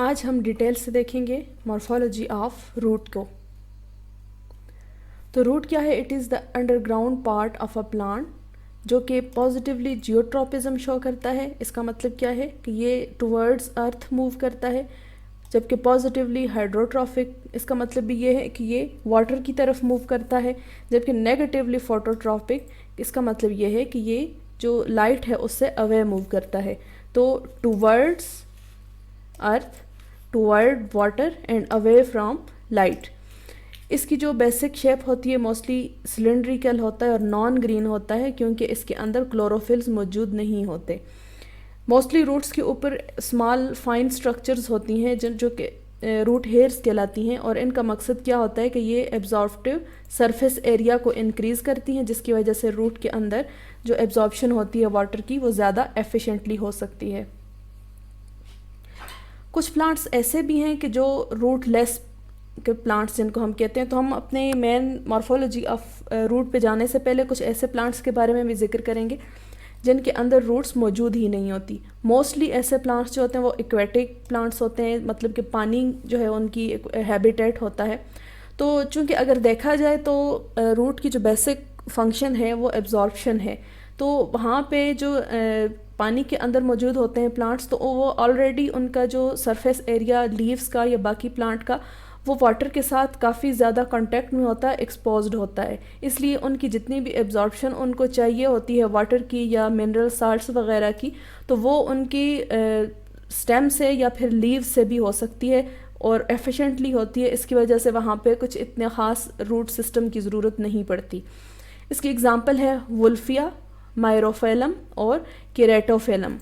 आज हम डिटेल से देखेंगे मॉर्फोलॉजी ऑफ रूट को। तो रूट क्या है? It is the underground part of a plant जो कि पॉजिटिवली जियोट्रॉपिज्म शो करता है। इसका मतलब क्या है कि ये टुवर्ड्स अर्थ मूव करता है, जबकि पॉजिटिवली हाइड्रोट्रॉफिक, इसका मतलब भी ये है कि ये वाटर की तरफ मूव करता है। जबकि नेगेटिवली फोटोट्रॉपिक, इसका मतलब ये है कि ये जो लाइट है उससे अवे मूव करता है। तो towards earth, toward water and away from light. इसकी जो बेसिक शेप होती है मोस्टली सिलेंड्रिकल होता है और नॉन ग्रीन होता है, क्योंकि इसके अंदर क्लोरोफिल्स मौजूद नहीं होते। मोस्टली रूट्स के ऊपर स्मॉल फाइन स्ट्रक्चर्स होती हैं जो कि रूट हेयर्स कहलाती हैं, और इनका मकसद क्या होता है कि ये एब्जॉर्प्टिव सरफेस एरिया को इंक्रीज़ करती हैं, जिसकी वजह से रूट के अंदर जो एब्जॉर्प्शन होती है वाटर की वो ज़्यादा एफिशिएंटली हो सकती है। कुछ प्लांट्स ऐसे भी हैं कि जो रूट लेस के प्लांट्स जिनको हम कहते हैं। तो हम अपने मेन मॉर्फोलॉजी ऑफ रूट पे जाने से पहले कुछ ऐसे प्लांट्स के बारे में भी जिक्र करेंगे जिनके अंदर रूट्स मौजूद ही नहीं होती। मोस्टली ऐसे प्लांट्स जो होते हैं वो एक्वेटिक प्लांट्स होते हैं, मतलब कि पानी जो है उनकी हैबिटेट होता है। तो चूँकि अगर देखा जाए तो रूट की जो बेसिक फंक्शन है वो एब्जॉर्प्शन है, तो वहाँ पे जो पानी के अंदर मौजूद होते हैं प्लांट्स, तो वो ऑलरेडी उनका जो सरफेस एरिया लीव्स का या बाकी प्लांट का वो वाटर के साथ काफ़ी ज़्यादा कांटेक्ट में होता है, एक्सपोज्ड होता है। इसलिए उनकी जितनी भी एब्जॉर्प्शन उनको चाहिए होती है वाटर की या मिनरल साल्ट्स वगैरह की, तो वो उनकी स्टेम से या फिर लीव्स से भी हो सकती है और एफिशिएंटली होती है। इसकी वजह से वहाँ पे कुछ इतने ख़ास रूट सिस्टम की ज़रूरत नहीं पड़ती। इसकी एग्ज़ाम्पल है वुल्फिया, मायरोफेलम और केरेटोफेलम।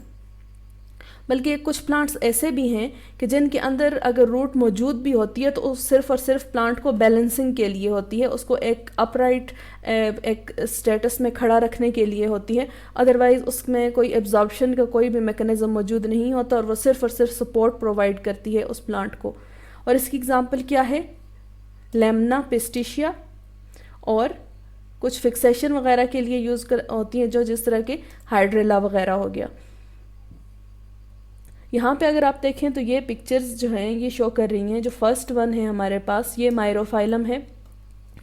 बल्कि कुछ प्लांट्स ऐसे भी हैं कि जिनके अंदर अगर रूट मौजूद भी होती है तो वो सिर्फ और सिर्फ प्लांट को बैलेंसिंग के लिए होती है, उसको एक अपराइट एक स्टेटस में खड़ा रखने के लिए होती है। अदरवाइज़ उसमें कोई एब्जॉर्प्शन का कोई भी मैकेनिज्म मौजूद नहीं होता और वो सिर्फ और सिर्फ सपोर्ट प्रोवाइड करती है उस प्लांट को। और इसकी एग्जांपल क्या है? लेमना पिस्टिशिया, और कुछ फिक्सेशन वगैरह के लिए यूज़ होती हैं जो जिस तरह के हाइड्रेला वगैरह हो गया। यहाँ पे अगर आप देखें तो ये पिक्चर्स जो हैं ये शो कर रही हैं। जो फर्स्ट वन है हमारे पास ये मायरोफाइलम है,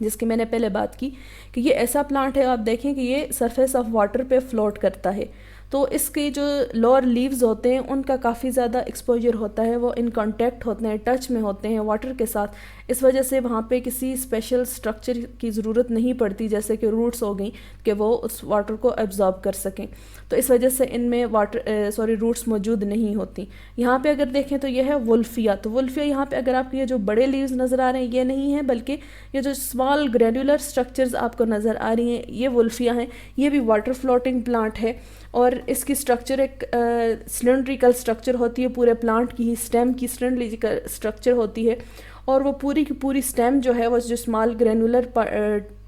जिसकी मैंने पहले बात की कि ये ऐसा प्लांट है, आप देखें कि ये सरफेस ऑफ वाटर पे फ्लोट करता है। तो इसके जो लोअर लीव्स होते हैं उनका काफ़ी ज़्यादा एक्सपोजर होता है, वो इन कांटेक्ट होते हैं, टच में होते हैं वाटर के साथ। इस वजह से वहाँ पे किसी स्पेशल स्ट्रक्चर की ज़रूरत नहीं पड़ती, जैसे कि रूट्स हो गई, कि वो उस वाटर को एब्जॉर्ब कर सकें। तो इस वजह से इनमें रूट्स मौजूद नहीं होती। यहाँ पे अगर देखें तो ये है वुल्फिया। तो वुल्फिया यहाँ पे अगर आपको ये जो बड़े लीव्स नज़र आ रहे हैं ये नहीं है, बल्कि ये जो स्मॉल ग्रेनुलर स्ट्रक्चर्स आपको नज़र आ रही हैं ये वुल्फिया हैं। ये भी वाटर फ्लोटिंग प्लांट है और इसकी स्ट्रक्चर एक सिलेंड्रिकल स्ट्रक्चर होती है, पूरे प्लांट की ही स्टेम की सिलेंड्रिकल स्ट्रक्चर होती है। और वो पूरी की पूरी स्टेम जो है वो जो स्मॉल ग्रेनुलर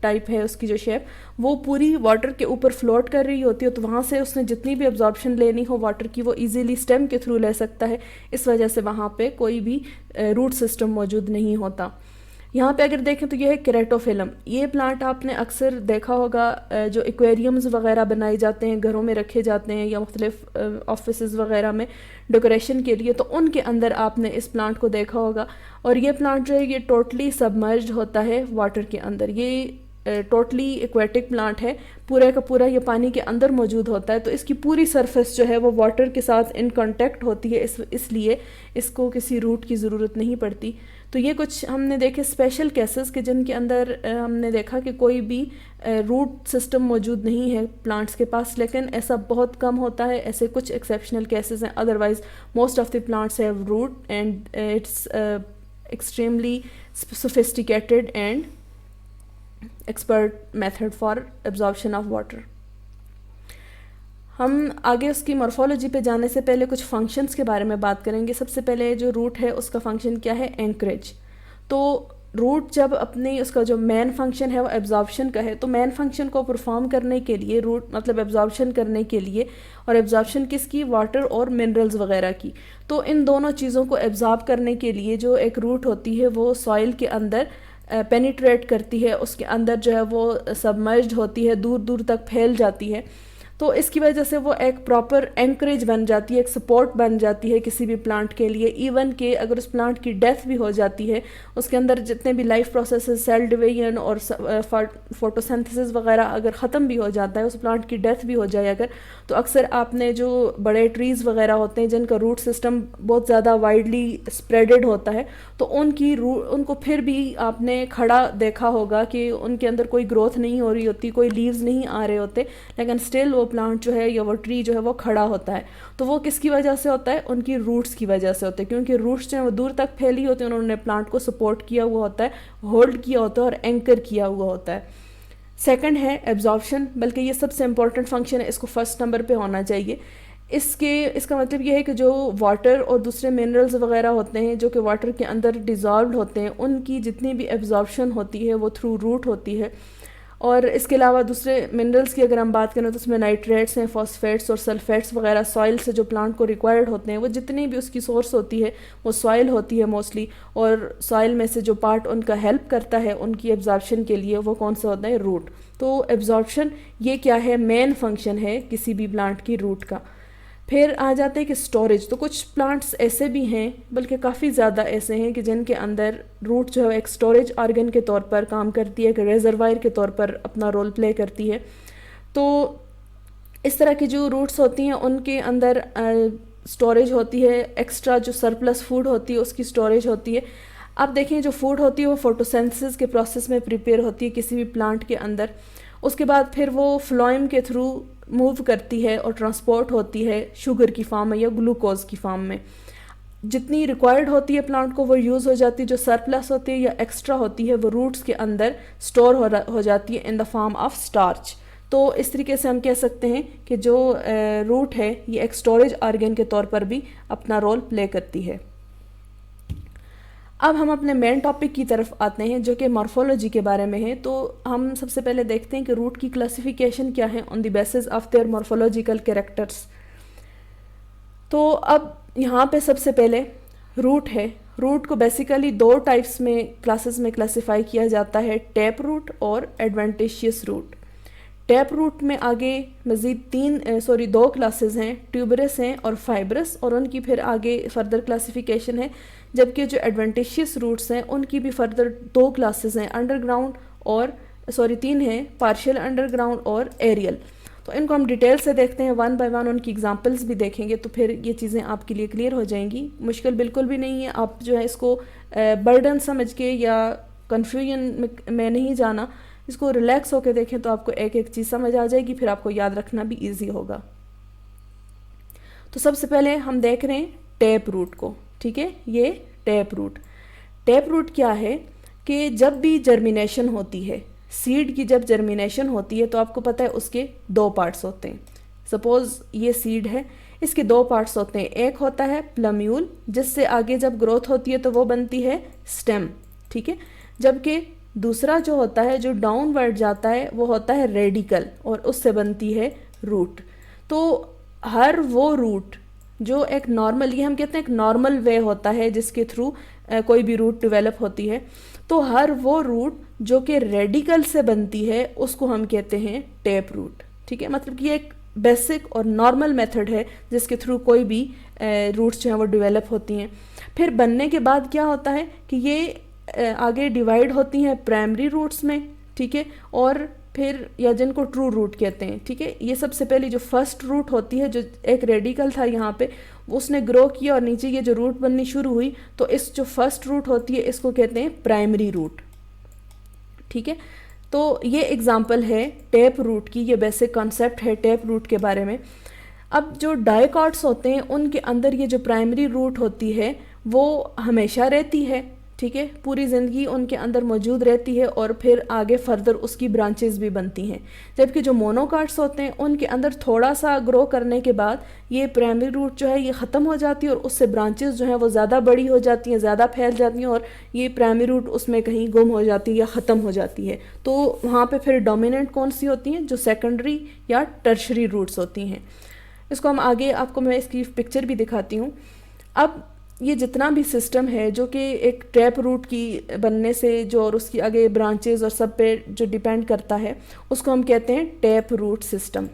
टाइप है उसकी जो शेप, वो पूरी वाटर के ऊपर फ्लोट कर रही होती है। तो वहाँ से उसने जितनी भी एब्जॉर्प्शन लेनी हो वाटर की वो इजीली स्टेम के थ्रू ले सकता है। इस वजह से वहाँ पे कोई भी रूट सिस्टम मौजूद नहीं होता। यहाँ पे अगर देखें तो ये है केरेटोफिलम। ये प्लांट आपने अक्सर देखा होगा, जो एक्वेरियम्स वगैरह बनाए जाते हैं, घरों में रखे जाते हैं या मुख्तलिफ ऑफिसेज़ वगैरह में डेकोरेशन के लिए, तो उनके अंदर आपने इस प्लांट को देखा होगा। और ये प्लांट जो है ये टोटली सबमर्ज्ड होता है वाटर के अंदर। ये टोटली एक्वेटिक प्लांट है, पूरा का पूरा ये पानी के अंदर मौजूद होता है। तो इसकी पूरी सरफेस जो है वो वाटर के साथ इन कांटेक्ट होती है, इसलिए इसको किसी रूट की ज़रूरत नहीं पड़ती। तो ये कुछ हमने देखे स्पेशल केसेस के जिनके अंदर हमने देखा कि कोई भी रूट सिस्टम मौजूद नहीं है प्लांट्स के पास, लेकिन ऐसा बहुत कम होता है। ऐसे कुछ एक्सेप्शनल केसेस हैं, otherwise most of the plants have root and it's extremely sophisticated and expert method for absorption of water. हम आगे उसकी मॉर्फोलॉजी पे जाने से पहले कुछ फंक्शंस के बारे में बात करेंगे। सबसे पहले जो रूट है उसका फंक्शन क्या है? एंकरेज। तो रूट जब अपनी उसका जो मेन फंक्शन है वो एब्जॉर्प्शन का है, तो मेन फंक्शन को परफॉर्म करने के लिए रूट मतलब एब्जॉर्प्शन करने के लिए, और एब्जॉर्प्शन किसकी? वाटर और मिनरल्स वगैरह की। तो इन दोनों चीज़ों को एब्जॉर्ब करने के लिए जो एक रूट होती है वो सॉइल के अंदर पेनिट्रेट करती है, उसके अंदर जो है वो सबमर्ज्ड होती है, दूर दूर तक फैल जाती है। तो इसकी वजह से वो एक प्रॉपर एंकरेज बन जाती है, एक सपोर्ट बन जाती है किसी भी प्लांट के लिए। इवन कि अगर उस प्लांट की डेथ भी हो जाती है, उसके अंदर जितने भी लाइफ प्रोसेसेस, सेल डिवीजन और फोटोसिंथेसिस वगैरह अगर ख़त्म भी हो जाता है, उस प्लांट की डेथ भी हो जाए अगर, तो अक्सर आपने जो बड़े ट्रीज़ वगैरह होते हैं जिनका रूट सिस्टम बहुत ज़्यादा वाइडली स्प्रेडेड होता है, तो उनको फिर भी आपने खड़ा देखा होगा कि उनके अंदर कोई ग्रोथ नहीं हो रही होती, कोई लीव्स नहीं आ रहे होते, लेकिन स्टिल वो प्लांट जो है या वो ट्री जो है वो खड़ा होता है। तो वो किसकी वजह से होता है? उनकी रूट्स की वजह से होता है, क्योंकि रूट्स जो है वो दूर तक फैली होती है, उन्होंने प्लांट को सपोर्ट किया हुआ होता है, होल्ड किया होता है और एंकर किया हुआ होता है। सेकंड है एब्जॉर्प्शन, बल्कि ये सबसे इंपॉर्टेंट फंक्शन है, इसको फर्स्ट नंबर पे होना चाहिए। इसका मतलब ये है कि जो वाटर और दूसरे मिनरल्स वगैरह होते हैं जो कि वाटर के अंदर डिज़ॉल्व होते हैं, उनकी जितनी भी एब्जॉर्प्शन होती है वो थ्रू रूट होती है। और इसके अलावा दूसरे मिनरल्स की अगर हम बात करें तो उसमें नाइट्रेट्स हैं, फॉस्फेट्स और सल्फेट्स वगैरह सॉइल से जो प्लांट को रिक्वायर्ड होते हैं, वो जितनी भी उसकी सोर्स होती है वो सॉइल होती है मोस्टली। और सॉइल में से जो पार्ट उनका हेल्प करता है उनकी एब्जॉर्प्शन के लिए, वो कौन सा होता है? रूट। तो एब्जॉर्प्शन ये क्या है? मेन फंक्शन है किसी भी प्लांट की रूट का। फिर आ जाते हैं कि स्टोरेज। तो कुछ प्लांट्स ऐसे भी हैं, बल्कि काफ़ी ज़्यादा ऐसे हैं कि जिनके अंदर रूट जो है एक स्टोरेज ऑर्गन के तौर पर काम करती है, एक रेजरवायर के तौर पर अपना रोल प्ले करती है। तो इस तरह की जो रूट्स होती हैं उनके अंदर स्टोरेज होती है, एक्स्ट्रा जो सरप्लस फूड होती है उसकी स्टोरेज होती है। अब देखें जो फूड होती है वो फोटोसिंथेसिस के प्रोसेस में प्रिपेयर होती है किसी भी प्लांट के अंदर। उसके बाद फिर वो फ्लोएम के थ्रू मूव करती है और ट्रांसपोर्ट होती है शुगर की फॉर्म में या ग्लूकोज की फॉर्म में। जितनी रिक्वायर्ड होती है प्लांट को वो यूज़ हो जाती है, जो सरप्लस होती है या एक्स्ट्रा होती है वो रूट्स के अंदर स्टोर हो जाती है in the form of starch. तो इस तरीके से हम कह सकते हैं कि जो रूट है ये एक स्टोरेज ऑर्गन के तौर पर भी अपना रोल प्ले करती है। अब हम अपने मेन टॉपिक की तरफ आते हैं जो कि मॉर्फोलॉजी के बारे में है। तो हम सबसे पहले देखते हैं कि रूट की क्लासिफिकेशन क्या है on the basis of their morphological characters. तो अब यहाँ पे सबसे पहले रूट है। रूट को बेसिकली दो टाइप्स में क्लासेस में क्लासिफाई किया जाता है, टैप रूट और एडवेंटिशियस रूट। टैप रूट में आगे मज़ीद दो क्लासेस हैं, ट्यूबरस हैं और फाइब्रस, और उनकी फिर आगे फर्दर क्लासिफिकेशन है। जबकि जो एडवेंटिशियस रूट्स हैं उनकी भी फर्दर दो क्लासेस हैं, अंडरग्राउंड और तीन हैं, पार्शियल अंडरग्राउंड और एरियल। तो इनको हम डिटेल से देखते हैं, वन बाय वन उनकी एग्जांपल्स भी देखेंगे, तो फिर ये चीज़ें आपके लिए क्लियर हो जाएंगी। मुश्किल बिल्कुल भी नहीं है, आप जो है इसको बर्डन समझ के या कन्फ्यूजन में नहीं जाना, इसको रिलैक्स होकर देखें तो आपको एक एक चीज़ समझ आ जाएगी, फिर आपको याद रखना भी ईजी होगा। तो सबसे पहले हम देख रहे हैं टैप रूट को, ठीक है। ये टैप रूट क्या है कि जब भी जर्मिनेशन होती है, सीड की जब जर्मिनेशन होती है, तो आपको पता है उसके दो पार्ट्स होते हैं। सपोज़ ये सीड है, इसके दो पार्ट्स होते हैं, एक होता है प्लम्यूल जिससे आगे जब ग्रोथ होती है तो वो बनती है स्टेम, ठीक है। जबकि दूसरा जो होता है जो डाउनवर्ड जाता है वो होता है रेडिकल और उससे बनती है रूट। तो हर वो रूट जो एक नॉर्मल, ये हम कहते हैं एक नॉर्मल वे होता है जिसके थ्रू कोई भी रूट डेवलप होती है, तो हर वो रूट जो कि रेडिकल से बनती है उसको हम कहते हैं टैप रूट, ठीक है। मतलब कि ये एक बेसिक और नॉर्मल मेथड है जिसके थ्रू कोई भी रूट्स जो हैं वो डेवलप होती हैं। फिर बनने के बाद क्या होता है कि ये आगे डिवाइड होती हैं प्राइमरी रूट्स में, ठीक है, और फिर या जिनको ट्रू रूट कहते हैं, ठीक है। ये सबसे पहले जो फर्स्ट रूट होती है, जो एक रेडिकल था यहाँ पे, उसने ग्रो किया और नीचे ये जो रूट बननी शुरू हुई, तो इस जो फर्स्ट रूट होती है इसको कहते हैं प्राइमरी रूट, ठीक है। तो ये एग्जांपल है टैप रूट की, ये बेसिक कॉन्सेप्ट है टैप रूट के बारे में। अब जो डाइकॉट्स होते हैं उनके अंदर ये जो प्राइमरी रूट होती है वो हमेशा रहती है, ठीक है, पूरी ज़िंदगी उनके अंदर मौजूद रहती है और फिर आगे फर्दर उसकी ब्रांचेस भी बनती हैं। जबकि जो मोनोकाट्स होते हैं उनके अंदर थोड़ा सा ग्रो करने के बाद ये प्राइमरी रूट जो है ये ख़त्म हो जाती है और उससे ब्रांचेस जो हैं वो ज़्यादा बड़ी हो जाती हैं, ज़्यादा फैल जाती हैं और ये प्राइमरी रूट उसमें कहीं गुम हो जाती है या ख़त्म हो जाती है। तो वहाँ पर फिर डोमिनेंट कौन सी होती हैं? जो सेकेंडरी या टर्शरी रूट्स होती हैं। इसको हम आगे आपको मैं इसकी पिक्चर भी दिखाती हूँ। अब ये जितना भी सिस्टम है जो कि एक टैप रूट की बनने से जो और उसकी आगे ब्रांचेस और सब पे जो डिपेंड करता है, उसको हम कहते हैं टैप रूट सिस्टम।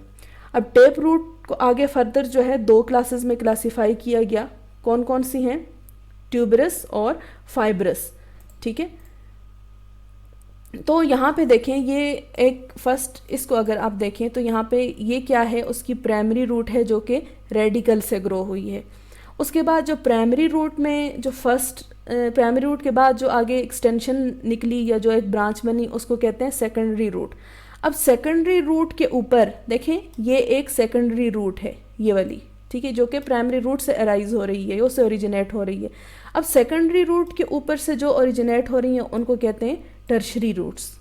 अब टेप रूट को आगे फर्दर जो है दो क्लासेस में क्लासिफाई किया गया, कौन कौन सी हैं, ट्यूबरस और फाइब्रस, ठीक है। तो यहाँ पे देखें ये एक फर्स्ट, इसको अगर आप देखें तो यहाँ पे ये क्या है, उसकी प्राइमरी रूट है जो कि रेडिकल से ग्रो हुई है। उसके बाद जो प्राइमरी रूट में जो फर्स्ट प्राइमरी रूट के बाद जो आगे एक्सटेंशन निकली या जो एक ब्रांच बनी उसको कहते हैं सेकेंडरी रूट। अब सेकेंडरी रूट के ऊपर देखें ये एक सेकेंडरी रूट है ये वाली, ठीक है, जो कि प्राइमरी रूट से अराइज हो रही है, उससे ओरिजिनेट हो रही है। अब सेकेंडरी रूट के ऊपर से जो ओरिजिनेट हो रही हैं उनको कहते हैं टर्शरी रूट्स।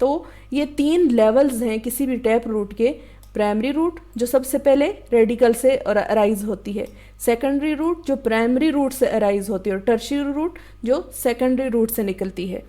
तो ये 3 लेवल्स हैं किसी भी टैप रूट के, प्राइमरी रूट जो सबसे पहले रेडिकल से अराइज होती है, सेकेंडरी रूट जो प्राइमरी रूट से अराइज होती है, और टर्शरी रूट जो सेकेंडरी रूट से निकलती है।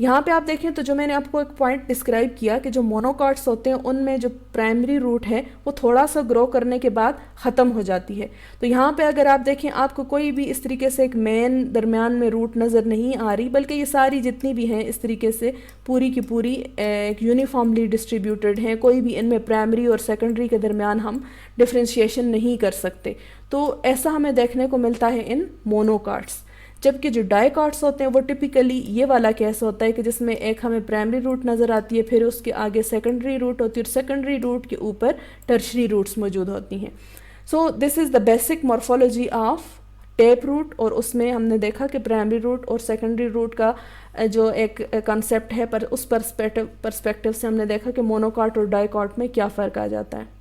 यहाँ पे आप देखें तो जो मैंने आपको एक पॉइंट डिस्क्राइब किया कि जो मोनोकॉट्स होते हैं उनमें जो प्राइमरी रूट है वो थोड़ा सा ग्रो करने के बाद ख़त्म हो जाती है। तो यहाँ पे अगर आप देखें आपको कोई भी इस तरीके से एक मेन दरमियान में रूट नज़र नहीं आ रही, बल्कि ये सारी जितनी भी हैं इस तरीके से पूरी की पूरी एक यूनिफॉर्मली डिस्ट्रीब्यूटेड हैं, कोई भी इनमें प्राइमरी और सेकेंडरी के दरमियान हम डिफ्रेंशिएशन नहीं कर सकते। तो ऐसा हमें देखने को मिलता है इन मोनोकॉट्स। जबकि जो डाइकॉट्स होते हैं वो टिपिकली ये वाला केस होता है कि जिसमें एक हमें प्राइमरी रूट नज़र आती है, फिर उसके आगे सेकेंडरी रूट होती है और सेकेंडरी रूट के ऊपर टर्शरी रूट्स मौजूद होती हैं। So this is the basic morphology of tap root, और उसमें हमने देखा कि प्राइमरी रूट और सेकेंडरी रूट का जो एक कंसेप्ट है पर उस पर्सपेक्टिव से हमने देखा कि मोनोकॉट और डाइकॉट में क्या फ़र्क आ जाता है।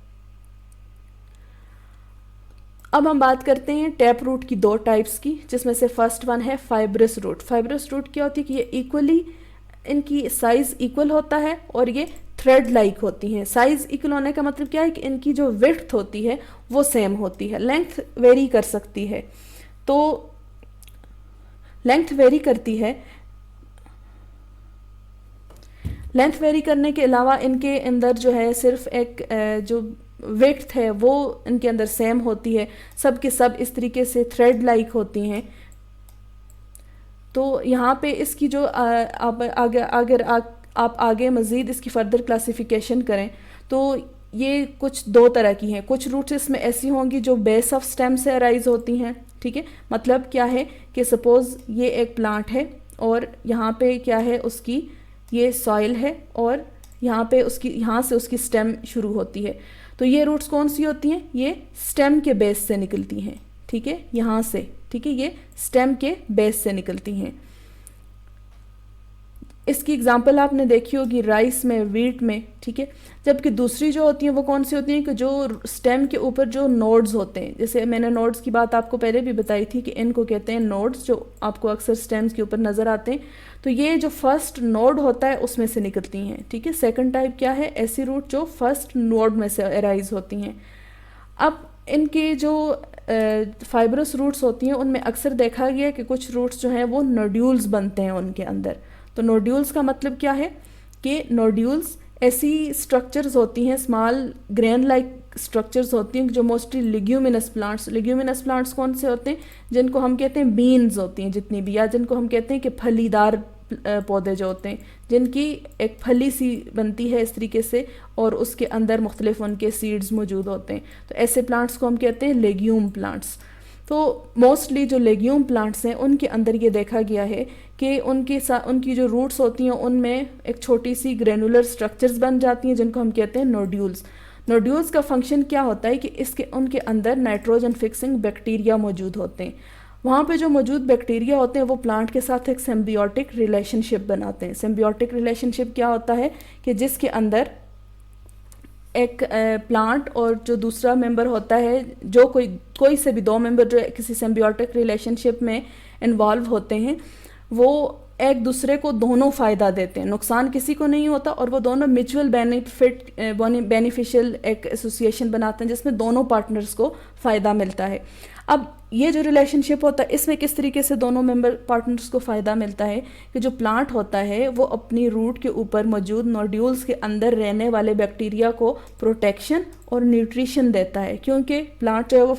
अब हम बात करते हैं टैप रूट की 2 टाइप्स की, जिसमें से फर्स्ट वन है फाइब्रस रूट। फाइब्रस रूट क्या होती है कि ये इक्वली, इनकी साइज़ इक्वल होता है और ये थ्रेड लाइक होती हैं। साइज़ इक्वल होने का मतलब क्या है कि इनकी जो विड्थ होती है वो सेम होती है, लेंथ वेरी कर सकती है, तो लेंथ वेरी करती है। लेंथ वेरी करने के अलावा इनके अंदर जो है सिर्फ एक जो विड्थ है वो इनके अंदर सेम होती है, सब के सब इस तरीके से थ्रेड लाइक होती हैं। तो यहाँ पे इसकी जो आप आगे अगर आप आगे मज़ीद इसकी फ़र्दर क्लासिफिकेशन करें तो ये कुछ 2 तरह की हैं। कुछ रूट्स इसमें ऐसी होंगी जो बेस ऑफ स्टेम से अराइज होती हैं, ठीक है। मतलब क्या है कि सपोज़ ये एक प्लांट है और यहाँ पे क्या है, उसकी ये सॉइल है और यहाँ पे उसकी, यहाँ से उसकी स्टेम शुरू होती है। तो ये रूट्स कौन सी होती हैं, ये स्टेम के बेस से निकलती हैं, ठीक है, यहाँ से, ठीक है, ये स्टेम के बेस से निकलती हैं। इसकी एग्जांपल आपने देखी होगी राइस में, वीट में, ठीक है। जबकि दूसरी जो होती हैं वो कौन सी होती हैं कि जो स्टेम के ऊपर जो नोड्स होते हैं, जैसे मैंने नोड्स की बात आपको पहले भी बताई थी कि इनको कहते हैं नोड्स, जो आपको अक्सर स्टेम्स के ऊपर नज़र आते हैं। तो ये जो फर्स्ट नोड होता है उसमें से निकलती हैं, ठीक है। सेकंड टाइप क्या है, ऐसी रूट जो फर्स्ट नोड में से अराइज होती हैं। अब इनके जो फाइब्रस रूट्स होती हैं उनमें अक्सर देखा गया कि कुछ रूट्स जो हैं वो नोड्यूल्स बनते हैं उनके अंदर। तो नोड्यूल्स का मतलब क्या है कि नोड्यूल्स ऐसी स्ट्रक्चर्स होती हैं, स्मॉल ग्रेन लाइक स्ट्रक्चर्स होती हैं जो मोस्टली लिग्यूमिनस प्लांट्स कौन से होते हैं, जिनको हम कहते हैं बीन्स होती हैं जितनी भी, या जिनको हम कहते हैं कि फलीदार पौधे जो होते हैं, जिनकी एक फली सी बनती है इस तरीके से और उसके अंदर मुख्तलिफ उनके सीड्स मौजूद होते हैं। तो ऐसे प्लांट्स को हम कहते हैं लेग्यूम प्लांट्स। तो मोस्टली जो लेग्यूम प्लांट्स हैं उनके अंदर ये देखा गया है कि उनकी जो रूट्स होती हैं उनमें एक छोटी सी ग्रेनुलर स्ट्रक्चर्स बन जाती हैं जिनको हम कहते हैं नोड्यूल्स। नोड्यूल्स का फंक्शन क्या होता है कि इसके उनके अंदर नाइट्रोजन फिक्सिंग बैक्टीरिया मौजूद होते हैं। वहाँ पे जो मौजूद बैक्टीरिया होते हैं वो प्लांट के साथ एक सिम्बियोटिक रिलेशनशिप बनाते हैं। सिम्बियोटिक रिलेशनशिप क्या होता है कि जिसके अंदर एक प्लांट और जो दूसरा मेंबर होता है, जो कोई से भी 2 मेंबर जो किसी सिम्बियोटिक रिलेशनशिप में इन्वॉल्व होते हैं, वो एक दूसरे को दोनों फ़ायदा देते हैं, नुकसान किसी को नहीं होता, और वो दोनों म्यूचुअल बेनिफिशियल एक एसोसिएशन बनाते हैं जिसमें दोनों पार्टनर्स को फ़ायदा मिलता है। अब ये जो रिलेशनशिप होता है इसमें किस तरीके से दोनों मेंबर पार्टनर्स को फ़ायदा मिलता है कि जो प्लांट होता है वो अपनी रूट के ऊपर मौजूद नोड्यूल्स के अंदर रहने वाले बैक्टीरिया को प्रोटेक्शन और न्यूट्रिशन देता है, क्योंकि प्लांट जो है वो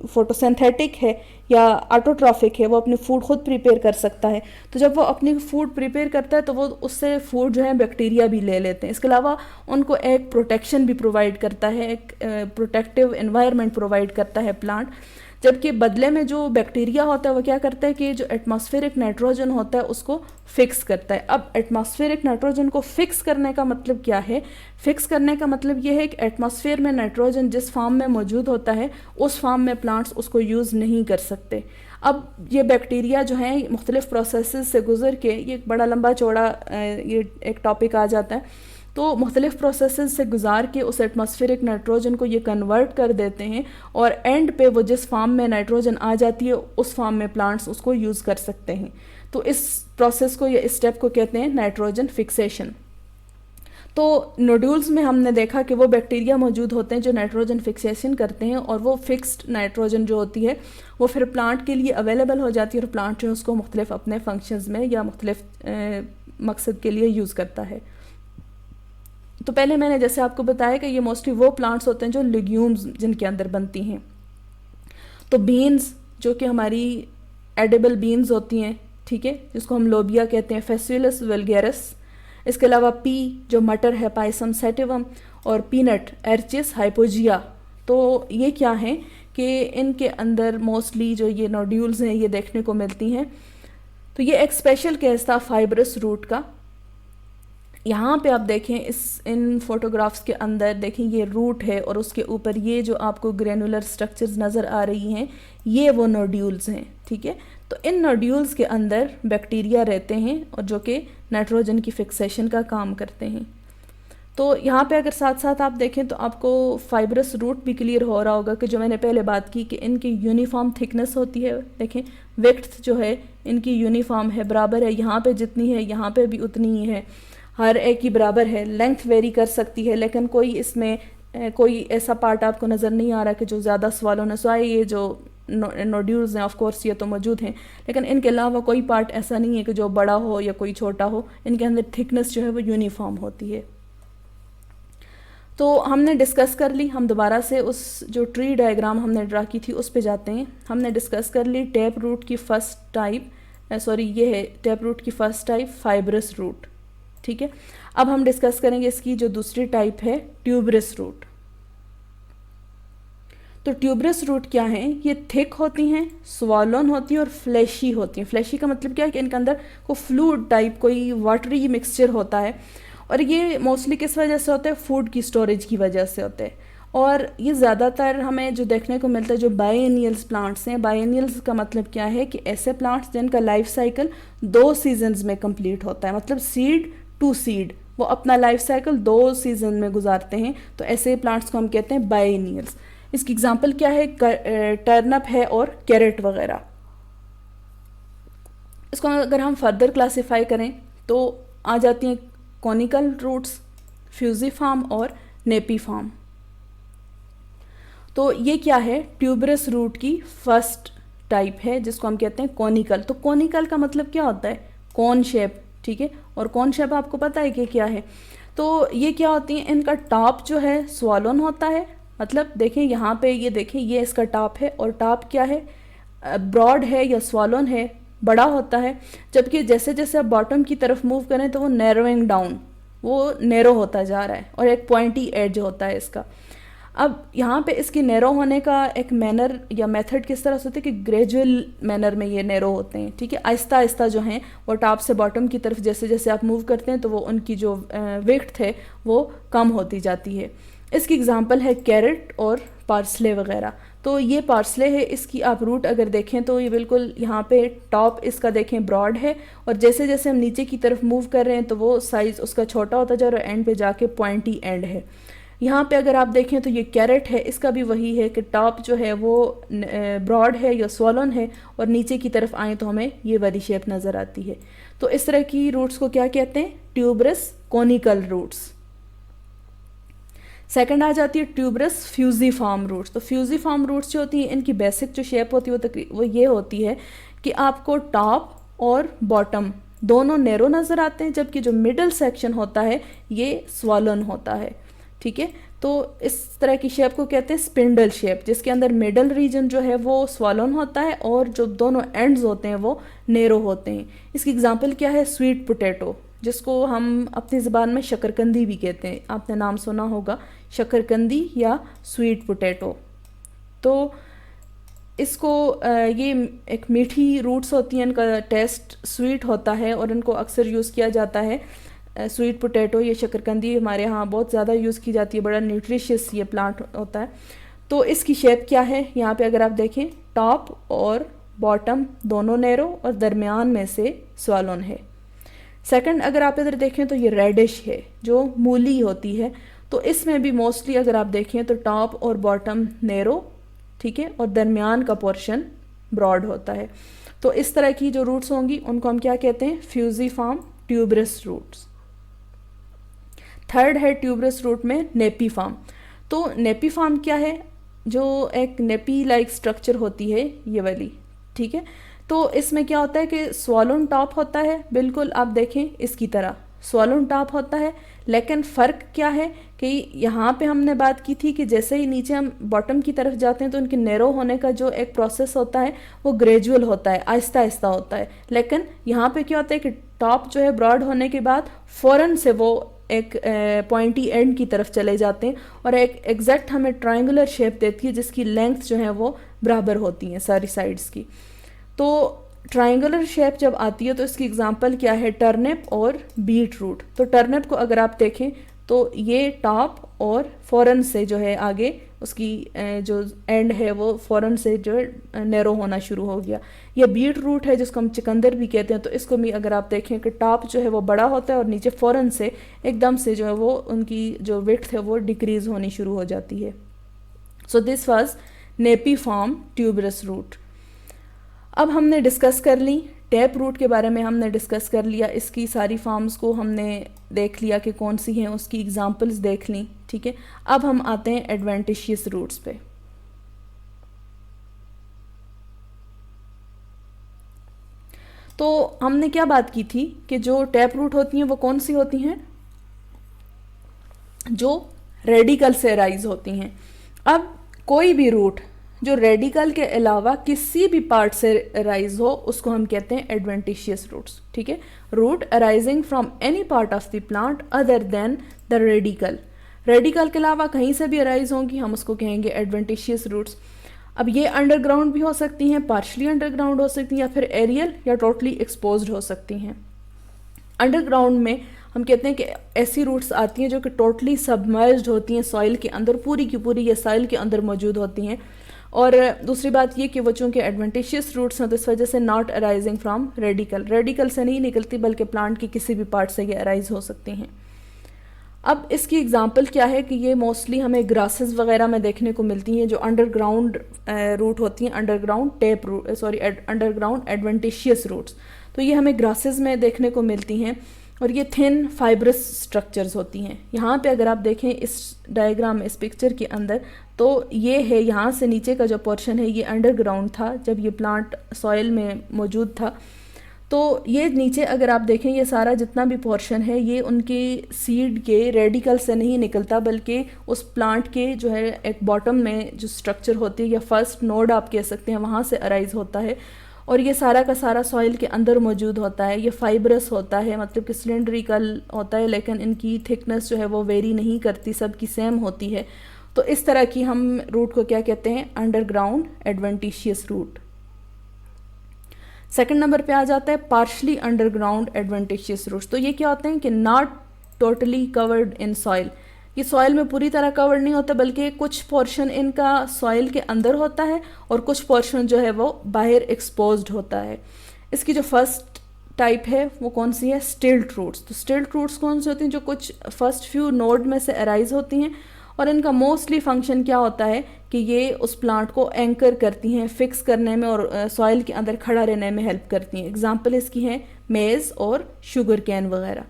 फोटोसिंथेटिक है या ऑटोट्रॉफिक है, वो अपनी फूड खुद प्रिपेयर कर सकता है। तो जब वो अपनी फूड प्रिपेयर करता है तो वो उससे फूड जो है बैक्टीरिया भी ले लेते हैं। इसके अलावा उनको एक प्रोटेक्शन भी प्रोवाइड करता है, एक प्रोटेक्टिव एनवायरनमेंट प्रोवाइड करता है प्लांट। जबकि बदले में जो बैक्टीरिया होता है वो क्या करता है कि जो एटमॉस्फेरिक नाइट्रोजन होता है उसको फिक्स करता है। अब एटमॉस्फेरिक नाइट्रोजन को फिक्स करने का मतलब क्या है? फिक्स करने का मतलब ये है कि एटमॉस्फेयर में नाइट्रोजन जिस फॉर्म में मौजूद होता है उस फॉर्म में प्लांट्स उसको यूज़ नहीं कर सकते। अब ये बैक्टीरिया जो हैं मुख्तलिफ प्रोसेसेस से गुजर के, ये एक बड़ा लंबा चौड़ा ये एक टॉपिक आ जाता है, तो मुख्तलिफ प्रोसेसेस से गुजार के उस एटमॉस्फेरिक नाइट्रोजन को ये कन्वर्ट कर देते हैं और एंड पे वो जिस फॉर्म में नाइट्रोजन आ जाती है उस फॉर्म में प्लांट्स उसको यूज़ कर सकते हैं। तो इस प्रोसेस को या इस स्टेप को कहते हैं नाइट्रोजन फिक्सेशन। तो नोड्यूल्स में हमने देखा कि वो बैक्टीरिया मौजूद होते हैं जो नाइट्रोजन फिक्सेशन करते हैं और वो फिक्स्ड नाइट्रोजन जो होती है वो फिर प्लांट के लिए अवेलेबल हो जाती है और प्लांट जो है उसको मुख्तलिफ अपने फंक्शंस में या मुख्तलिफ मकसद के लिए यूज़ करता है। तो पहले मैंने जैसे आपको बताया कि ये मोस्टली वो प्लांट्स होते हैं जो लेग्यूम्स जिनके अंदर बनती हैं। तो बीन्स जो कि हमारी एडिबल बीन्स होती हैं, ठीक है, जिसको हम लोबिया कहते हैं, फेसिलस वल्गैरस। इसके अलावा पी जो मटर है, पाइसम सैटिवम, और पीनट एर्चिस हाइपोजिया। तो ये क्या हैं कि इनके अंदर मोस्टली जो ये नोड्यूल्स हैं ये देखने को मिलती हैं। तो ये एक स्पेशल केस था फाइब्रस रूट का। यहाँ पे आप देखें इन फोटोग्राफ्स के अंदर देखें ये रूट है और उसके ऊपर ये जो आपको ग्रेनुलर स्ट्रक्चर्स नज़र आ रही हैं ये वो नोड्यूल्स हैं, ठीक है। तो इन नोड्यूल्स के अंदर बैक्टीरिया रहते हैं और जो कि नाइट्रोजन की फिक्सेशन का काम करते हैं। तो यहाँ पे अगर साथ साथ आप देखें तो आपको फाइब्रस रूट भी क्लियर हो रहा होगा कि जो मैंने पहले बात की कि इनकी यूनिफॉर्म थिकनेस होती है। देखें विड्थ जो है इनकी यूनिफॉर्म है, बराबर है, यहाँ पे जितनी है यहाँ पे भी उतनी ही है, हर एक की बराबर है। लेंथ वेरी कर सकती है लेकिन कोई इसमें कोई ऐसा पार्ट आपको नज़र नहीं आ रहा कि जो ज़्यादा सवालों ने सवाए ये जो नोड्यूल्स हैं ऑफ कोर्स ये तो मौजूद हैं, लेकिन इनके अलावा कोई पार्ट ऐसा नहीं है कि जो बड़ा हो या कोई छोटा हो। इनके अंदर थिकनेस जो है वो यूनिफॉर्म होती है। तो हमने डिस्कस कर ली, हम दोबारा से उस जो ट्री डायग्राम हमने ड्रा की थी उस पे जाते हैं। हमने डिस्कस कर ली टैप रूट की फ़र्स्ट टाइप, ये है टैप रूट की फ़र्स्ट टाइप फाइब्रस रूट, ठीक है। अब हम डिस्कस करेंगे इसकी जो दूसरी टाइप है ट्यूबरस रूट। तो ट्यूबरस रूट क्या है? ये थिक होती हैं, स्वॉलन होती हैं और फ्लैशी होती हैं। फ्लैशी का मतलब क्या है कि इनके अंदर कोई फ्लूइड टाइप कोई वाटरी मिक्सचर होता है और ये मोस्टली किस वजह से होता है? फूड की स्टोरेज की वजह से होते हैं। और ये ज़्यादातर हमें जो देखने को मिलता है जो बायनियल्स प्लांट्स हैं। बायनियल्स का मतलब क्या है कि ऐसे प्लांट्स जिनका लाइफ साइकिल 2 सीजन्स में कंप्लीट होता है, मतलब सीड टू सीड, वो अपना लाइफ साइकिल 2 सीजन में गुजारते हैं। तो ऐसे प्लांट्स को हम कहते हैं बायनियल्स। इसकी एग्जांपल क्या है? टर्नप है और कैरेट वगैरह। इसको अगर हम फर्दर क्लासिफाई करें तो आ जाती हैं कॉनिकल रूट्स, फ्यूजिफॉर्म और नेपीफॉर्म। तो ये क्या है? ट्यूबरस रूट की फर्स्ट टाइप है जिसको हम कहते हैं कॉनिकल। तो कॉनिकल का मतलब क्या होता है? कॉन शेप, ठीक है। और कॉन शेप आपको पता है कि क्या है? तो ये क्या होती है? इनका टॉप जो है स्वॉलन होता है, मतलब देखें यहाँ पे, ये देखें ये इसका टॉप है और टॉप क्या है? ब्रॉड है या स्वॉलन है, बड़ा होता है। जबकि जैसे जैसे आप बॉटम की तरफ मूव करें तो वो नैरोइंग डाउन, वो नैरो होता जा रहा है और एक पॉइंटी एज होता है इसका। अब यहाँ पे इसकी नैरो होने का एक मैनर या मेथड किस तरह से होता है कि ग्रेजुअल मैनर में ये नैरो होते हैं, ठीक है। आहिस्ता आहिस्ता जो हैं वो टॉप से बॉटम की तरफ जैसे जैसे आप मूव करते हैं तो वो उनकी जो विड्थ है वो कम होती जाती है। इसकी एग्जांपल है कैरेट और पार्सले वगैरह। तो ये पार्सले है, इसकी आप रूट अगर देखें तो ये बिल्कुल यहाँ पे टॉप इसका देखें ब्रॉड है और जैसे जैसे हम नीचे की तरफ मूव कर रहे हैं तो वो साइज़ उसका छोटा होता जा रहा है, एंड पे जाके पॉइंटी एंड है। यहाँ पे अगर आप देखें तो ये कैरेट है, इसका भी वही है कि टॉप जो है वो ब्रॉड है या स्वॉलन है और नीचे की तरफ आए तो हमें ये वाली शेप नज़र आती है। तो इस तरह की रूट्स को क्या कहते हैं? Tuberous conical roots. सेकंड आ जाती है ट्यूबरस फ्यूजीफॉर्म रूट्स। तो फ्यूजीफॉर्म रूट्स जो होती हैं इनकी बेसिक जो शेप होती है वो ये होती है कि आपको टॉप और बॉटम दोनों नैरो नज़र आते हैं, जबकि जो मिडल सेक्शन होता है ये स्वॉलन होता है। ठीक है, तो इस तरह की शेप को कहते हैं स्पिंडल शेप, जिसके अंदर मिडल रीजन जो है वो स्वॉलन होता है और जो दोनों एंड्स होते हैं वो नैरो होते हैं। इसकी एग्जांपल क्या है? स्वीट पोटैटो, जिसको हम अपनी ज़बान में शकरकंदी भी कहते हैं। आपने नाम सुना होगा शकरकंदी या स्वीट पोटैटो। तो इसको ये एक मीठी रूट्स होती हैं, इनका टेस्ट स्वीट होता है और इनको अक्सर यूज़ किया जाता है। स्वीट पोटैटो ये शकरकंदी हमारे यहाँ बहुत ज़्यादा यूज़ की जाती है, बड़ा न्यूट्रिशियस ये प्लांट होता है। तो इसकी शेप क्या है? यहाँ पे अगर आप देखें टॉप और बॉटम दोनों नैरो और दरमियान में से स्वॉलन है। सेकंड अगर आप इधर देखें तो ये रेडिश है जो मूली होती है। तो इसमें भी मोस्टली अगर आप देखें तो टॉप और बॉटम नैरो, ठीक है, और दरमियान का पोर्शन ब्रॉड होता है। तो इस तरह की जो रूट्स होंगी उनको हम क्या कहते हैं? Fusiform tuberous roots. थर्ड है ट्यूबरस रूट में नेपीफॉर्म। तो नेपीफॉर्म क्या है? जो एक नेपी लाइक स्ट्रक्चर होती है ये वाली, ठीक है। तो इसमें क्या होता है कि स्वॉलन टॉप होता है, बिल्कुल आप देखें इसकी तरह स्वॉलन टॉप होता है, लेकिन फ़र्क क्या है कि यहाँ पे हमने बात की थी कि जैसे ही नीचे हम बॉटम की तरफ जाते हैं तो उनके नैरो होने का जो एक प्रोसेस होता है वो ग्रेजुअल होता है, आहिस्ता आहिस्ता होता है। लेकिन यहाँ पे क्या होता है कि टॉप जो है ब्रॉड होने के बाद फ़ौरन से वो एक पॉइंटी एंड की तरफ चले जाते हैं और एक एग्जैक्ट हमें ट्रायंगुलर शेप देती है जिसकी लेंथ जो है वो बराबर होती हैं सारी साइड्स की। तो ट्रायंगुलर शेप जब आती है तो इसकी एग्जांपल क्या है? टर्निप और बीट रूट। तो टर्निप को अगर आप देखें तो ये टॉप और फ़ौरन से जो है आगे उसकी जो एंड है वो फ़ौरन से जो है नैरो होना शुरू हो गया। ये बीट रूट है जिसको हम चुकंदर भी कहते हैं। तो इसको भी अगर आप देखें कि टॉप जो है वो बड़ा होता है और नीचे फ़ौरन से एकदम से जो है वो उनकी जो विड्थ है वो डिक्रीज़ होनी शुरू हो जाती है। So this was napiform tuberous root. अब हमने डिस्कस कर ली टैप रूट के बारे में, हमने डिस्कस कर लिया, इसकी सारी फॉर्म्स को हमने देख लिया कि कौन सी हैं, उसकी एग्जांपल्स देख ली, ठीक है। अब हम आते हैं एडवेंटिशियस रूट्स पे। तो हमने क्या बात की थी कि जो टैप रूट होती हैं वो कौन सी होती हैं? जो रेडिकल से राइज होती हैं। अब कोई भी रूट जो रेडिकल के अलावा किसी भी पार्ट से राइज हो उसको हम कहते हैं एडवेंटिशियस रूट्स, ठीक है। Root arising from any part of the plant other than the radical, radical के अलावा कहीं से भी अराइज होंगी हम उसको कहेंगे एडवेंटिशियस रूट्स। अब ये अंडरग्राउंड भी हो सकती हैं, पार्शली अंडरग्राउंड हो सकती हैं, या फिर एरियल या टोटली एक्सपोज्ड हो सकती हैं। अंडरग्राउंड में हम कहते हैं कि ऐसी रूट्स आती हैं जो कि टोटली सबमर्ज्ड होती हैं सॉइल के अंदर, पूरी की पूरी ये सॉइल के अंदर मौजूद होती हैं। और दूसरी बात ये कि वो चूँकि एडवेंटिशियस रूट्स हैं तो इस वजह से not arising from radical, radical से नहीं निकलती बल्कि प्लांट के किसी भी पार्ट से ये अराइज हो सकती हैं। अब इसकी एग्जांपल क्या है कि ये मोस्टली हमें ग्रासेस वगैरह में देखने को मिलती हैं जो अंडरग्राउंड रूट होती हैं, underground tap root, sorry underground adventitious roots. तो ये हमें ग्रासेस में देखने को मिलती हैं और ये थिन फाइब्रस स्ट्रक्चर्स होती हैं। यहाँ पे अगर आप देखें इस डायग्राम में, इस पिक्चर के अंदर, तो ये है यहाँ से नीचे का जो पोर्शन है ये अंडरग्राउंड था जब ये प्लांट सॉइल में मौजूद था। तो ये नीचे अगर आप देखें ये सारा जितना भी पोर्शन है ये उनके सीड के रेडिकल से नहीं निकलता बल्कि उस प्लांट के जो है एक बॉटम में जो स्ट्रक्चर होती है या फर्स्ट नोड आप कह सकते हैं वहाँ से अराइज होता है और ये सारा का सारा सॉइल के अंदर मौजूद होता है। ये फाइब्रस होता है, मतलब कि सिलेंड्रिकल होता है, लेकिन इनकी थिकनेस जो है वो वेरी नहीं करती, सबकी सेम होती है। तो इस तरह की हम रूट को क्या कहते हैं? Underground adventitious root. Second number पे आ जाता है पार्शली अंडरग्राउंड एडवेंटिशियस रूट्स। तो ये क्या होते हैं कि not totally covered in soil, ये सॉइल में पूरी तरह कवर्ड नहीं होता बल्कि कुछ पोर्शन इनका सॉइल के अंदर होता है और कुछ पोर्शन जो है वो बाहर एक्सपोज्ड होता है। इसकी जो फर्स्ट टाइप है वो कौन सी है? स्टिल्ट रूट्स। तो स्टिल्ट रूट्स कौन सी होती हैं? जो कुछ फर्स्ट फ्यू नोड में से अराइज होती हैं और इनका मोस्टली फंक्शन क्या होता है कि ये उस प्लांट को एंकर करती हैं, फिक्स करने में और सॉइल के अंदर खड़ा रहने में हेल्प करती हैं। एग्जांपल इसकी हैं मेज़ और शुगर कैन वगैरह।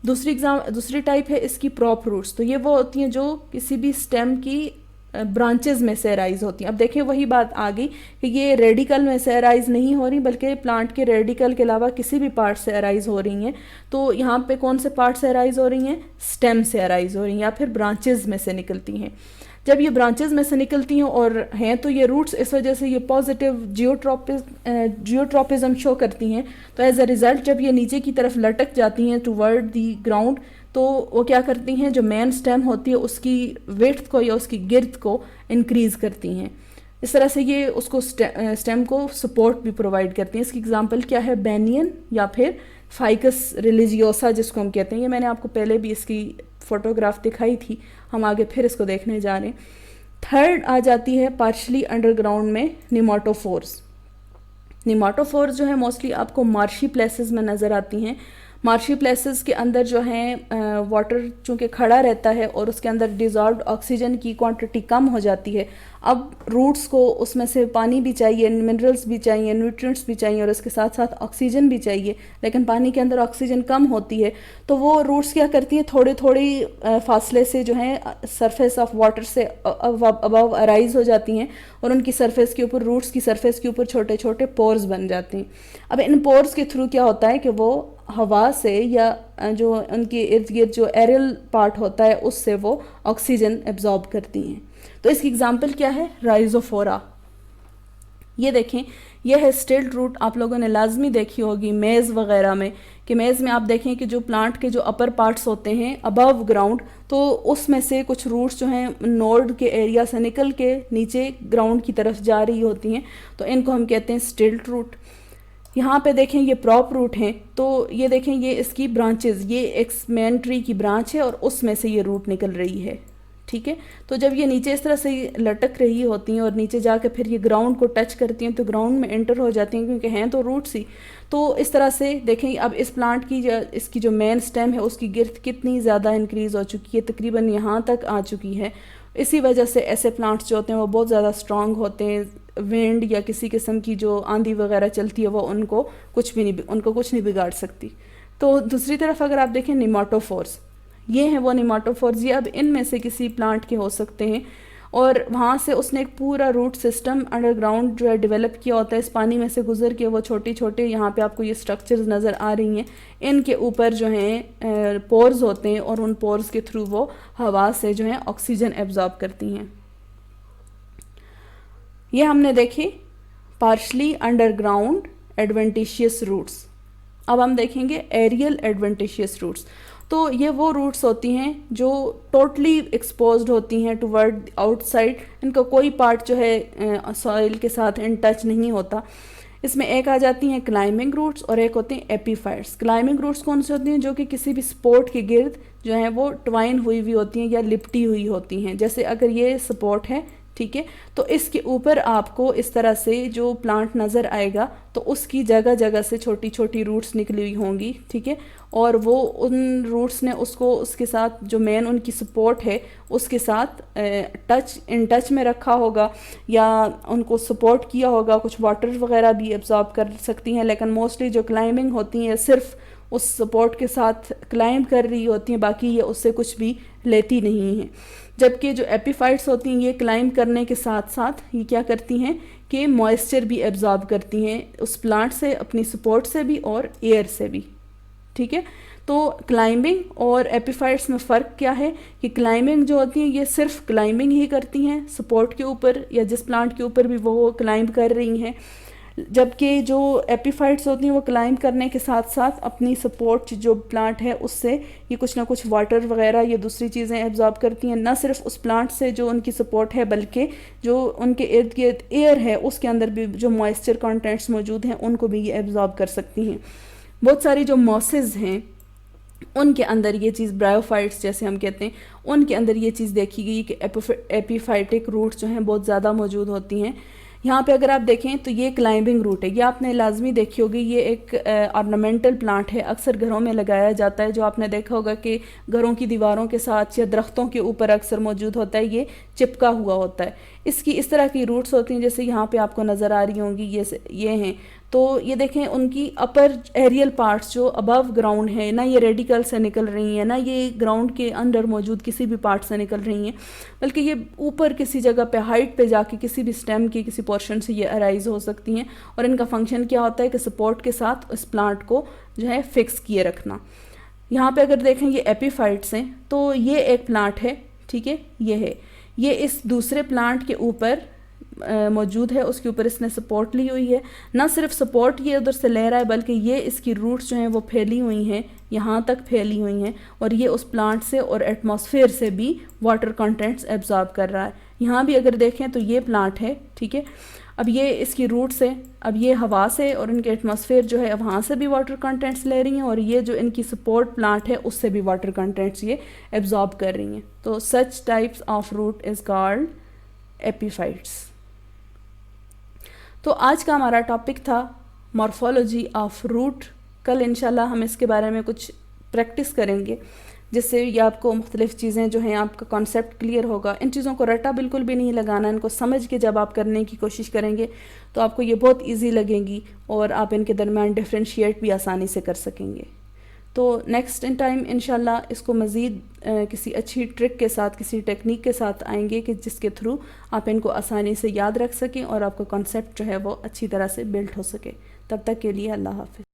दूसरी टाइप है इसकी प्रॉप रूट्स। तो ये वो होती हैं जो किसी भी स्टेम की ब्रांचेस में से अराइज होती हैं। अब देखिए वही बात आ गई कि ये रेडिकल में से अराइज नहीं हो रही बल्कि प्लांट के रेडिकल के अलावा किसी भी पार्ट से अराइज हो रही हैं। तो यहाँ पे कौन से पार्ट से अराइज हो रही हैं? स्टेम से अराइज हो रही हैं या फिर ब्रांचेज में से निकलती हैं। जब ये ब्रांचेज में से निकलती हैं और हैं तो ये रूट्स इस वजह से ये पॉजिटिव जियोट्रॉपिज्म शो करती हैं। तो एज अ रिज़ल्ट जब ये नीचे की तरफ लटक जाती हैं टुवर्ड दी ग्राउंड तो वो क्या करती हैं, जो मेन स्टेम होती है उसकी विड्थ को या उसकी गिर्द को इंक्रीज़ करती हैं। इस तरह से ये उसको स्टेम को सपोर्ट भी प्रोवाइड करती हैं। इसकी एग्जांपल क्या है? बेनियन या फिर फाइकस रिलीजियोसा जिसको हम कहते हैं। ये मैंने आपको पहले भी इसकी फ़ोटोग्राफ दिखाई थी, हम आगे फिर इसको देखने जा रहे हैं। थर्ड आ जाती है पार्शली अंडरग्राउंड में निमाटोफोर्स। निमाटोफोर्स जो है मोस्टली आपको मार्शी प्लेसेस में नज़र आती हैं। मार्शी प्लेसेस के अंदर जो है वाटर चूँकि खड़ा रहता है और उसके अंदर डिज़ॉल्व्ड ऑक्सीजन की क्वांटिटी कम हो जाती है। अब रूट्स को उसमें से पानी भी चाहिए, मिनरल्स भी चाहिए, न्यूट्रिएंट्स भी चाहिए और इसके साथ साथ ऑक्सीजन भी चाहिए, लेकिन पानी के अंदर ऑक्सीजन कम होती है। तो वो रूट्स क्या करती हैं, थोड़ी थोड़ी फासले से जो है सरफेस ऑफ वाटर से अबव अराइज हो जाती हैं और उनकी सरफेस के ऊपर, रूट्स की सरफेस के ऊपर छोटे छोटे पोर्स बन जाते हैं। अब इन पोर्स के थ्रू क्या होता है कि वो हवा से या जो उनके इर्द गिर्द जो एरियल पार्ट होता है उससे वो ऑक्सीजन एब्जॉर्ब करती हैं। तो इसकी एग्जांपल क्या है? राइजोफोरा। ये देखें, यह है स्टिल्ट रूट। आप लोगों ने लाजमी देखी होगी मेज़ वगैरह में, कि मेज़ में आप देखें कि जो प्लांट के जो अपर पार्ट्स होते हैं अबव ग्राउंड, तो उसमें से कुछ रूट्स जो हैं नोड के एरिया से निकल के नीचे ग्राउंड की तरफ जा रही होती हैं। तो इनको हम कहते हैं स्टिल्ट रूट। यहाँ पे देखें ये प्रॉप रूट हैं, तो ये देखें ये इसकी ब्रांचेस, ये एक मेन ट्री की ब्रांच है और उसमें से ये रूट निकल रही है। ठीक है, तो जब ये नीचे इस तरह से लटक रही होती हैं और नीचे जाकर फिर ये ग्राउंड को टच करती हैं तो ग्राउंड में एंटर हो जाती हैं, क्योंकि हैं तो रूट्स ही। तो इस तरह से देखें अब इस प्लांट की इसकी जो मेन स्टेम है उसकी गिर्द कितनी ज़्यादा इंक्रीज़ हो चुकी है, तकरीबन यहाँ तक आ चुकी है। इसी वजह से ऐसे प्लांट्स जो होते हैं वो बहुत ज़्यादा स्ट्रॉन्ग होते हैं। विंड या किसी किस्म की जो आंधी वगैरह चलती है वो उनको कुछ नहीं बिगाड़ सकती। तो दूसरी तरफ अगर आप देखें निमाटोफोर्स, ये हैं वो निमाटोफोर्स। ये अब इनमें से किसी प्लांट के हो सकते हैं और वहाँ से उसने एक पूरा रूट सिस्टम अंडरग्राउंड जो है डेवलप किया होता है। इस पानी में से गुजर के वो छोटे छोटे, यहाँ पे आपको ये स्ट्रक्चर्स नज़र आ रही हैं, इनके ऊपर जो हैं पोर्स होते हैं और उन पोर्स के थ्रू वो हवा से जो है ऑक्सीजन एब्जॉर्ब करती हैं। ये हमने देखे पार्शली अंडरग्राउंड एडवेंटिशियस रूट्स। अब हम देखेंगे एरियल एडवेंटिशियस रूट्स। तो ये वो रूट्स होती हैं जो टोटली एक्सपोज्ड होती हैं टुवर्ड आउटसाइड, इनका कोई पार्ट जो है सॉइल के साथ इन टच नहीं होता। इसमें एक आ जाती हैं क्लाइंबिंग रूट्स और एक होती हैं एपीफाइट्स। क्लाइंबिंग रूट्स कौन सी होती हैं? जो कि किसी भी सपोर्ट के गिर्द जो है वो ट्वाइन हुई हुई होती हैं या लिपटी हुई होती हैं। जैसे अगर ये सपोर्ट है, ठीक है, तो इसके ऊपर आपको इस तरह से जो प्लांट नज़र आएगा तो उसकी जगह जगह से छोटी छोटी रूट्स निकली हुई होंगी, ठीक है, और वो उन रूट्स ने उसको उसके साथ जो मेन उनकी सपोर्ट है उसके साथ इन टच में रखा होगा या उनको सपोर्ट किया होगा। कुछ वाटर वगैरह भी एब्जॉर्ब कर सकती हैं, लेकिन मोस्टली जो क्लाइंबिंग होती हैं सिर्फ उस सपोर्ट के साथ क्लाइंब कर रही होती हैं, बाकी ये उससे कुछ भी लेती नहीं हैं। जबकि जो एपीफाइट्स होती हैं ये क्लाइंब करने के साथ साथ ये क्या करती हैं कि मॉइस्चर भी एब्जॉर्ब करती हैं उस प्लांट से, अपनी सपोर्ट से भी और एयर से भी। ठीक है, तो क्लाइंबिंग और एपीफाइट्स में फ़र्क क्या है कि क्लाइंबिंग जो होती हैं ये सिर्फ क्लाइंबिंग ही करती हैं सपोर्ट के ऊपर या जिस प्लांट के ऊपर भी वो क्लाइंब कर रही हैं, जबकि जो एपीफाइट्स होती हैं वो क्लाइंब करने के साथ साथ अपनी सपोर्ट जो प्लांट है उससे ये कुछ ना कुछ वाटर वगैरह ये दूसरी चीज़ें एब्जॉर्ब करती हैं। न सिर्फ उस प्लांट से जो उनकी सपोर्ट है बल्कि जो उनके इर्द गिर्द एयर है उसके अंदर भी जो मॉइस्चर कंटेंट्स मौजूद हैं उनको भी ये एब्जॉर्ब कर सकती हैं। बहुत सारी जो मॉसेस हैं उनके अंदर ये चीज़, ब्रायोफाइट्स जैसे हम कहते हैं, उनके अंदर ये चीज़ देखी गई कि एपीफाइटिक रूट्स जो हैं बहुत ज़्यादा मौजूद होती हैं। यहाँ पे अगर आप देखें तो ये क्लाइंबिंग रूट है, ये आपने लाजमी देखी होगी। ये एक ऑर्नामेंटल प्लांट है, अक्सर घरों में लगाया जाता है। जो आपने देखा होगा कि घरों की दीवारों के साथ या दरख्तों के ऊपर अक्सर मौजूद होता है, ये चिपका हुआ होता है। इसकी इस तरह की रूट्स होती हैं जैसे यहाँ पे आपको नज़र आ रही होंगी, ये हैं। तो ये देखें उनकी अपर एरियल पार्ट्स जो अबव ग्राउंड है ना, ये रेडिकल से निकल रही हैं, ना ये ग्राउंड के अंदर मौजूद किसी भी पार्ट से निकल रही हैं, बल्कि ये ऊपर किसी जगह पे हाइट पे जाके किसी भी स्टेम के किसी पोर्शन से ये अराइज हो सकती हैं। और इनका फंक्शन क्या होता है कि सपोर्ट के साथ इस प्लांट को जो है फिक्स किए रखना। यहाँ पे अगर देखें ये एपीफाइट्स हैं, तो ये एक प्लांट है, ठीक है, ये है, ये इस दूसरे प्लांट के ऊपर मौजूद है, उसके ऊपर इसने सपोर्ट ली हुई है। ना सिर्फ सपोर्ट ये उधर से ले रहा है, बल्कि ये इसकी रूट्स जो हैं वो फैली हुई हैं, यहाँ तक फैली हुई हैं, और ये उस प्लांट से और एटमॉस्फेयर से भी वाटर कंटेंट्स एब्जॉर्ब कर रहा है। यहाँ भी अगर देखें तो ये प्लांट है, ठीक है, अब ये इसकी रूट्स है, अब ये हवा से और इनके एटमॉस्फेयर जो है वहाँ से भी वाटर कंटेंट्स ले रही हैं, और ये जो इनकी सपोर्ट प्लांट है उससे भी वाटर कंटेंट्स ये एब्जॉर्ब कर रही हैं। तो such types of root is called epiphytes. तो आज का हमारा टॉपिक था मॉर्फोलॉजी ऑफ रूट। कल इंशाल्लाह हम इसके बारे में कुछ प्रैक्टिस करेंगे, जिससे ये आपको मुख्तलिफ़ चीज़ें जो हैं आपका कॉन्सेप्ट क्लियर होगा। इन चीज़ों को रट्टा बिल्कुल भी नहीं लगाना, इनको समझ के जब आप करने की कोशिश करेंगे तो आपको ये बहुत ईजी लगेंगी और आप इनके दरमियान डिफ्रेंशिएट भी आसानी से कर सकेंगे। तो नेक्स्ट इन टाइम इंशाल्लाह इसको मज़ीद किसी अच्छी ट्रिक के साथ, किसी टेक्निक के साथ आएंगे कि जिसके थ्रू आप इनको आसानी से याद रख सकें और आपका कॉन्सेप्ट जो है वो अच्छी तरह से बिल्ड हो सके। तब तक के लिए अल्लाह हाफ़िज़।